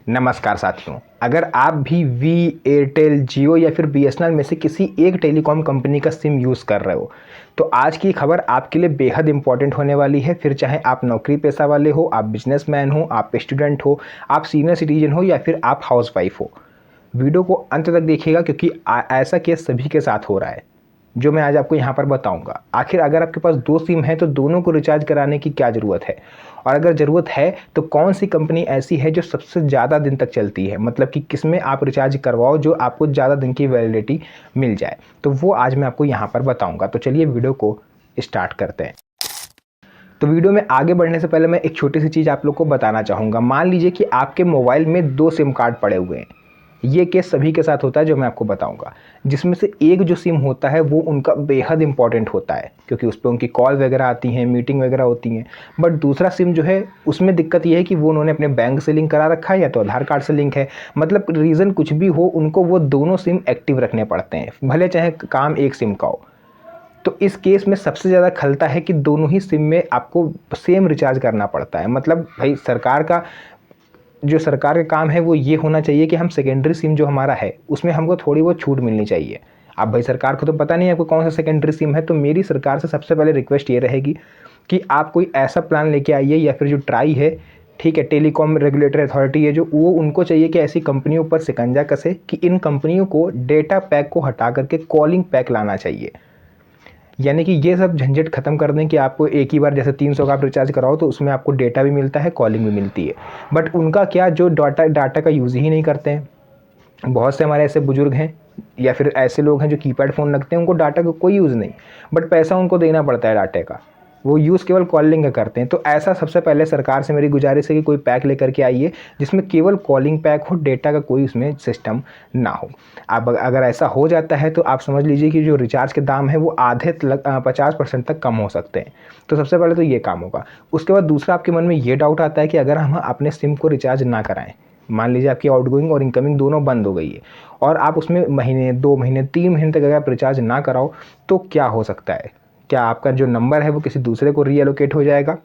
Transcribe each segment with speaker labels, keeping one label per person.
Speaker 1: नमस्कार साथियों, अगर आप भी वी, एयरटेल, जियो या फिर बीएसएनएल में से किसी एक टेलीकॉम कंपनी का सिम यूज़ कर रहे हो तो आज की खबर आपके लिए बेहद इंपॉर्टेंट होने वाली है। फिर चाहे आप नौकरी पेशा वाले हो, आप बिजनेसमैन हो, आप स्टूडेंट हो, आप सीनियर सिटीजन हो या फिर आप हाउसवाइफ हो, वीडियो को अंत तक देखिएगा क्योंकि ऐसा केस सभी के साथ हो रहा है जो मैं आज आपको यहाँ पर बताऊंगा। आखिर अगर आपके पास दो सिम है तो दोनों को रिचार्ज कराने की क्या ज़रूरत है, और अगर ज़रूरत है तो कौन सी कंपनी ऐसी है जो सबसे ज़्यादा दिन तक चलती है, मतलब कि किसमें आप रिचार्ज करवाओ जो आपको ज़्यादा दिन की वैलिडिटी मिल जाए, तो वो आज मैं आपको यहाँ पर बताऊँगा। तो चलिए वीडियो को स्टार्ट करते हैं। तो वीडियो में आगे बढ़ने से पहले मैं एक छोटी सी चीज़ आप लोग को बताना चाहूँगा। मान लीजिए कि आपके मोबाइल में दो सिम कार्ड पड़े हुए हैं। ये केस सभी के साथ होता है जो मैं आपको बताऊंगा, जिसमें से एक जो सिम होता है वो उनका बेहद इंपॉर्टेंट होता है क्योंकि उस पर उनकी कॉल वगैरह आती हैं, मीटिंग वगैरह होती हैं। बट दूसरा सिम जो है उसमें दिक्कत ये है कि वो उन्होंने अपने बैंक से लिंक करा रखा है या तो आधार कार्ड से लिंक है, मतलब रीज़न कुछ भी हो उनको वो दोनों सिम एक्टिव रखने पड़ते हैं, भले चाहे काम एक सिम का हो। तो इस केस में सबसे ज़्यादा खलता है कि दोनों ही सिम में आपको सेम रिचार्ज करना पड़ता है। मतलब भाई सरकार का काम है वो ये होना चाहिए कि हम सेकेंडरी सिम जो हमारा है उसमें हमको थोड़ी बहुत छूट मिलनी चाहिए। अब भाई सरकार को तो पता नहीं है आपको कौन सा सेकेंडरी सिम है, तो मेरी सरकार से सबसे पहले रिक्वेस्ट ये रहेगी कि आप कोई ऐसा प्लान लेके आइए, या फिर जो ट्राई है, ठीक है, टेलीकॉम रेगुलेटरी अथॉरिटी है जो, वो उनको चाहिए कि ऐसी कंपनियों पर शिकंजा कसे कि इन कंपनियों को डेटा पैक को हटा करके कॉलिंग पैक लाना चाहिए। यानी कि ये सब झंझट खत्म कर दें कि आपको एक ही बार जैसे 300 का आप रिचार्ज कराओ तो उसमें आपको डेटा भी मिलता है, कॉलिंग भी मिलती है। बट उनका क्या, जो डाटा का यूज़ ही नहीं करते हैं। बहुत से हमारे ऐसे बुजुर्ग हैं या फिर ऐसे लोग हैं जो कीपैड फ़ोन रखते हैं, उनको डाटा का कोई यूज़ नहीं, बट पैसा उनको देना पड़ता है डाटे का, वो यूज़ केवल कॉलिंग का करते हैं। तो ऐसा सबसे पहले सरकार से मेरी गुजारिश है कि कोई पैक लेकर के आइए जिसमें केवल कॉलिंग पैक हो, डेटा का कोई उसमें सिस्टम ना हो। अब अगर ऐसा हो जाता है तो आप समझ लीजिए कि जो रिचार्ज के दाम है वो आधे 50% तक कम हो सकते हैं। तो सबसे पहले तो ये काम होगा। उसके बाद दूसरा, आपके मन में ये डाउट आता है कि अगर हम अपने सिम को रिचार्ज ना कराएं, मान लीजिए आपकी आउटगोइंग और इनकमिंग दोनों बंद हो गई है और आप उसमें महीने, 2 महीने, 3 महीने तक अगर आप रिचार्ज ना कराओ तो क्या हो सकता है? क्या आपका जो नंबर है वो किसी दूसरे को रीएलोकेट हो जाएगा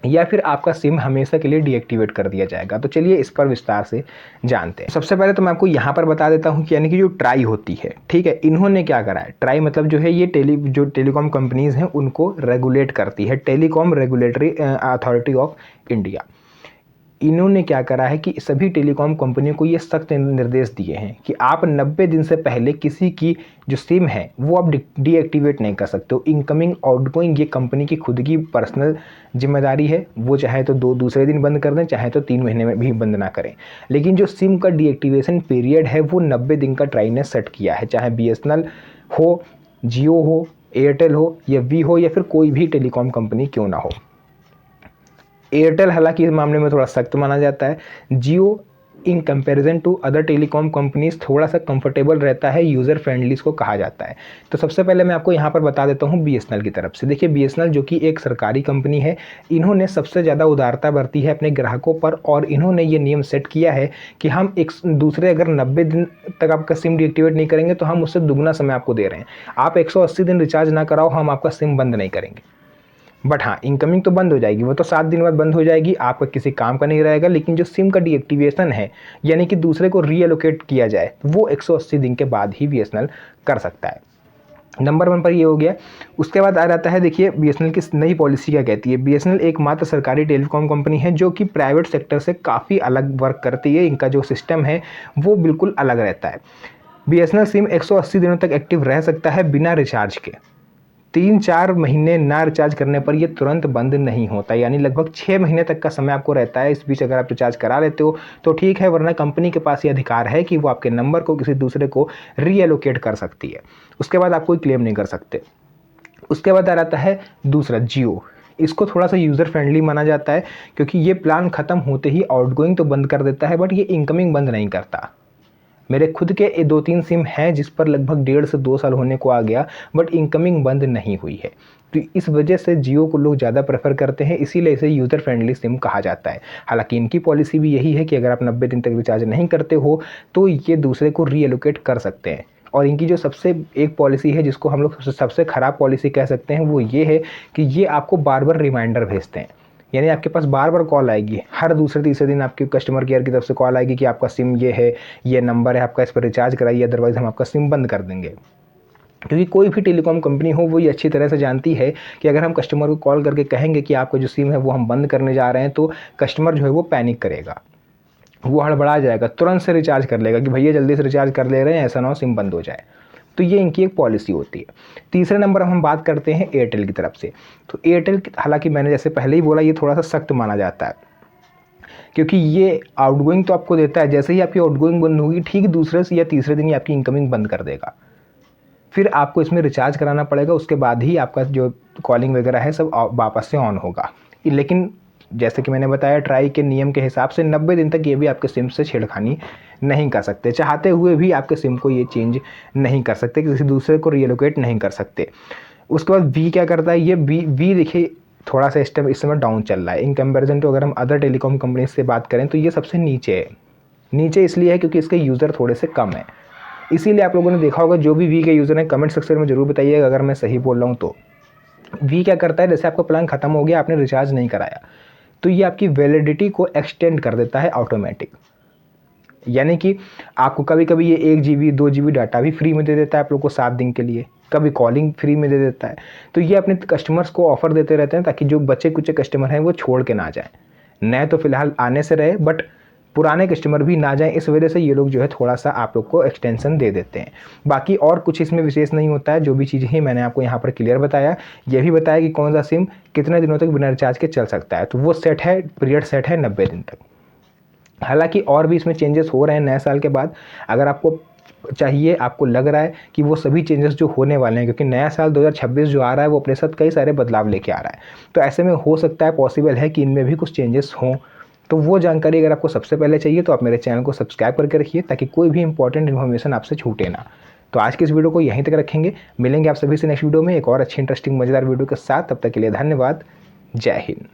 Speaker 1: या फिर आपका सिम हमेशा के लिए डीएक्टिवेट कर दिया जाएगा? तो चलिए इस पर विस्तार से जानते हैं। सबसे पहले तो मैं आपको यहाँ पर बता देता हूँ कि यानी कि जो ट्राई होती है, ठीक है, इन्होंने क्या करा है, ट्राई मतलब जो है ये टेलीकॉम कंपनीज़ हैं उनको रेगुलेट करती है, telecom regulatory authority of India. इन्होंने क्या करा है कि सभी टेलीकॉम कंपनियों को ये सख्त निर्देश दिए हैं कि आप 90 दिन से पहले किसी की जो सिम है वो आप डीएक्टिवेट नहीं कर सकते हो। इनकमिंग आउटगोइंग ये कंपनी की खुद की पर्सनल जिम्मेदारी है, वो चाहे तो दूसरे दिन बंद कर दें, चाहे तो 3 महीने में भी बंद ना करें। लेकिन जो सिम का डीएक्टिवेशन पीरियड है वो 90 दिन का ट्राई ने सेट किया है, चाहे बीएसएनएल हो, जियो हो, एयरटेल हो या वी हो या फिर कोई भी टेलीकॉम कंपनी क्यों ना हो। एयरटेल हालांकि इस मामले में थोड़ा सख्त माना जाता है। Jio in comparison to other telecom companies थोड़ा सा कंफर्टेबल रहता है, यूज़र फ्रेंडली इसको कहा जाता है। तो सबसे पहले मैं आपको यहाँ पर बता देता हूँ बीएसएनएल की तरफ से। देखिए बीएसएनएल जो कि एक सरकारी कंपनी है, इन्होंने सबसे ज़्यादा उदारता बरती है अपने ग्राहकों पर और इन्होंने ये नियम सेट किया है कि हम एक दूसरे अगर 90 दिन तक आपका सिम डीएक्टिवेट नहीं करेंगे तो हम उससे दुगना समय आपको दे रहे हैं। आप 180 दिन रिचार्ज ना कराओ, हम आपका सिम बंद नहीं करेंगे। बट हाँ, इनकमिंग तो बंद हो जाएगी, वो तो 7 दिन बाद बंद हो जाएगी, आपका किसी काम का नहीं रहेगा। लेकिन जो सिम का डीएक्टिवेशन है यानी कि दूसरे को रीएलोकेट किया जाए, वो 180 दिन के बाद ही बीएसएनएल कर सकता है। नंबर 1 पर ये हो गया। उसके बाद आ जाता है, देखिए बीएसएनएल की नई पॉलिसी क्या कहती है। बीएसएनएल एकमात्र सरकारी टेलीकॉम कंपनी है जो कि प्राइवेट सेक्टर से काफ़ी अलग वर्क करती है। इनका जो सिस्टम है वो बिल्कुल अलग रहता है। बीएसएनएल सिम 180 दिनों तक एक्टिव रह सकता है बिना रिचार्ज के। 3-4 महीने ना रिचार्ज करने पर ये तुरंत बंद नहीं होता, यानी लगभग 6 महीने तक का समय आपको रहता है। इस बीच अगर आप रिचार्ज करा लेते हो तो ठीक है, वरना कंपनी के पास ये अधिकार है कि वो आपके नंबर को किसी दूसरे को रीएलोकेट कर सकती है। उसके बाद आप कोई क्लेम नहीं कर सकते। उसके बाद आ जाता है दूसरा, जियो। इसको थोड़ा सा यूज़र फ्रेंडली माना जाता है क्योंकि ये प्लान ख़त्म होते ही आउटगोइंग तो बंद कर देता है, बट ये इनकमिंग बंद नहीं करता। मेरे खुद के 2-3 सिम हैं जिस पर लगभग 1.5 से 2 साल होने को आ गया, बट इनकमिंग बंद नहीं हुई है। तो इस वजह से जियो को लोग ज़्यादा प्रेफर करते हैं, इसीलिए इसे यूज़र फ्रेंडली सिम कहा जाता है। हालांकि इनकी पॉलिसी भी यही है कि अगर आप 90 दिन तक रिचार्ज नहीं करते हो तो ये दूसरे को रीएलोकेट कर सकते हैं। और इनकी जो सबसे एक पॉलिसी है जिसको हम लोग सबसे ख़राब पॉलिसी कह सकते हैं वो ये है कि ये आपको बार बार रिमाइंडर भेजते हैं यानी आपके पास बार बार कॉल आएगी, हर दूसरे तीसरे दिन आपके कस्टमर केयर की तरफ से कॉल आएगी कि आपका सिम ये है, ये नंबर है, आपका इस पर रिचार्ज कराइए, अदरवाइज़ हम आपका सिम बंद कर देंगे। क्योंकि कोई भी टेलीकॉम कंपनी हो वो ये अच्छी तरह से जानती है कि अगर हम कस्टमर को कॉल करके कहेंगे कि आपका जो सिम है वो हम बंद करने जा रहे हैं, तो कस्टमर जो है वो पैनिक करेगा, वो हड़बड़ा जाएगा, तुरंत से रिचार्ज कर लेगा कि भैया जल्दी से रिचार्ज कर ले रहे हैं, ऐसा ना हो सिम बंद हो जाए। तो ये इनकी एक पॉलिसी होती है। तीसरे नंबर हम बात करते हैं एयरटेल की तरफ से। तो एयरटेल हालांकि मैंने जैसे पहले ही बोला, ये थोड़ा सा सख्त माना जाता है, क्योंकि ये आउटगोइंग तो आपको देता है, जैसे ही आपकी आउटगोइंग बंद होगी ठीक दूसरे से या तीसरे दिन ही आपकी इनकमिंग बंद कर देगा। फिर आपको इसमें रिचार्ज कराना पड़ेगा, उसके बाद ही आपका जो कॉलिंग वगैरह है सब वापस से ऑन होगा। लेकिन जैसे कि मैंने बताया, ट्राई के नियम के हिसाब से 90 दिन तक ये भी आपके सिम से छेड़खानी नहीं कर सकते, चाहते हुए भी आपके सिम को ये चेंज नहीं कर सकते, किसी दूसरे को रीलोकेट नहीं कर सकते। उसके बाद वी क्या करता है, ये वी देखिए थोड़ा सा इस समय डाउन चल रहा है इन कंपैरिजन टू, अगर हम अदर टेलीकॉम कंपनी से बात करें तो ये सबसे नीचे है। नीचे इसलिए है क्योंकि इसके यूज़र थोड़े से कम है, इसीलिए आप लोगों ने देखा होगा। जो भी वी के यूज़र हैं कमेंट सेक्शन में ज़रूर बताइएगा अगर मैं सही बोल रहा हूँ तो। वी क्या करता है, जैसे आपका प्लान ख़त्म हो गया, आपने रिचार्ज नहीं कराया, तो ये आपकी वैलिडिटी को एक्सटेंड कर देता है ऑटोमेटिक। यानी कि आपको कभी कभी ये 1 GB 2 GB डाटा भी फ्री में दे देता है आप लोग को 7 दिन के लिए, कभी कॉलिंग फ्री में दे देता है। तो ये अपने कस्टमर्स को ऑफ़र देते रहते हैं ताकि जो बचे कुछ कस्टमर हैं वो छोड़ के ना जाएँ। नए तो फ़िलहाल आने से रहे, बट पुराने कस्टमर भी ना जाएं, इस वजह से ये लोग जो है थोड़ा सा आप लोग को एक्सटेंशन दे देते हैं। बाकी और कुछ इसमें विशेष नहीं होता है, जो भी चीज़ें हैं मैंने आपको यहाँ पर क्लियर बताया। ये भी बताया कि कौन सा सिम कितने दिनों तक बिना रिचार्ज के चल सकता है, तो वो सेट है, पीरियड सेट है 90 दिन तक। हालांकि और भी इसमें चेंजेस हो रहे हैं नए साल के बाद, अगर आपको चाहिए, आपको लग रहा है कि वो सभी चेंजेस जो होने वाले हैं, क्योंकि नया साल 2026 जो आ रहा है वो अपने साथ कई सारे बदलाव लेके आ रहा है, तो ऐसे में हो सकता है, पॉसिबल है कि इनमें भी कुछ चेंजेस हों। तो वो जानकारी अगर आपको सबसे पहले चाहिए तो आप मेरे चैनल को सब्सक्राइब करके रखिए ताकि कोई भी इंपॉर्टेंट इन्फॉर्मेशन आपसे छूटे ना। तो आज की इस वीडियो को यहीं तक रखेंगे, मिलेंगे आप सभी से नेक्स्ट वीडियो में एक और अच्छी इंटरेस्टिंग मज़ेदार वीडियो के साथ। तब तक के लिए धन्यवाद, जय हिंद।